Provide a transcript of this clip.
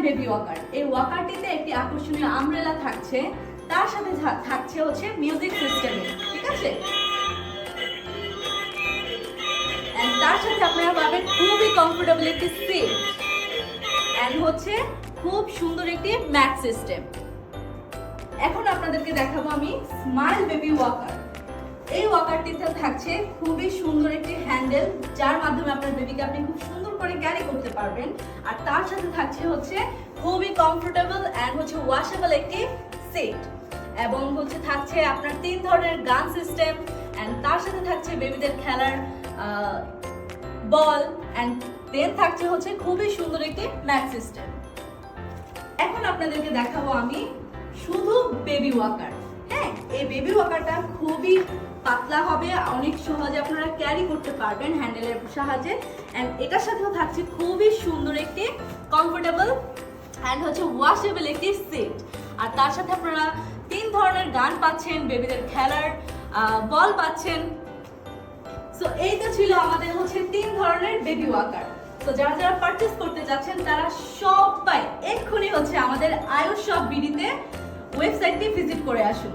Baby Waker. এই ওয়াকারটিতে একটি আকর্ষণীয় আমব্রেলা থাকছে, তার সাথে থাকছে হচ্ছে মিউজিক সিস্টেম, ঠিক আছে? এন্ড তার সাথে আপনারা পাবেন খুবই কমফোর্টেবল একটি সিট এন্ড হচ্ছে খুব সুন্দর একটি ম্যাট সিস্টেম। এখন আপনাদেরকে দেখাবো আমি স্মাইল বেবি ওয়াকার। এই ওয়াকারটিতে থাকছে খুবই সুন্দর একটি হ্যান্ডেল, যার মাধ্যমে আপনার বেবিকে আপনি খুব সুন্দর করে ক্যারি করতে পারবেন। আর তার সাথে থাকছে হচ্ছে খুবই কমফোর্টেবল এন্ড হচ্ছে ওয়াশেবল একটি সিট, এবং হচ্ছে থাকছে আপনার 3 ধরনের গান সিস্টেম এন্ড তার সাথে থাকছে বেবিদের খেলার বল এন্ড দেন থাকছে হচ্ছে খুবই সুন্দর একটি ম্যাট সিস্টেম। এখন আপনাদেরকে দেখাবো আমি শুধু বেবি ওয়াকার। হ্যাঁ, এই বেবি ওয়াকারটা খুবই পাতলা হবে, অনেক সহজে আপনারা ক্যারি করতে পারবেন হ্যান্ডেলের সাহায্যে। এন্ড এটার সাথেও থাকছে খুবই সুন্দর একটি কমফোর্টেবল এন্ড হচ্ছে ওয়াশেবল একটি সিট। আর তার সাথে আপনারা 3 ধরনের গান পাচ্ছেন, বেবিদের খেলার বল পাচ্ছেন। সো এইটা ছিল আমাদের হচ্ছে 3 ধরনের বেবি ওয়াকার। তো যারা যারা পারচেজ করতে যাচ্ছেন তারা সবাই এক্ষুনি হচ্ছে আমাদের আয়ুষ শপ বিডিতে ওয়েবসাইটটি ভিজিট করে আসুন।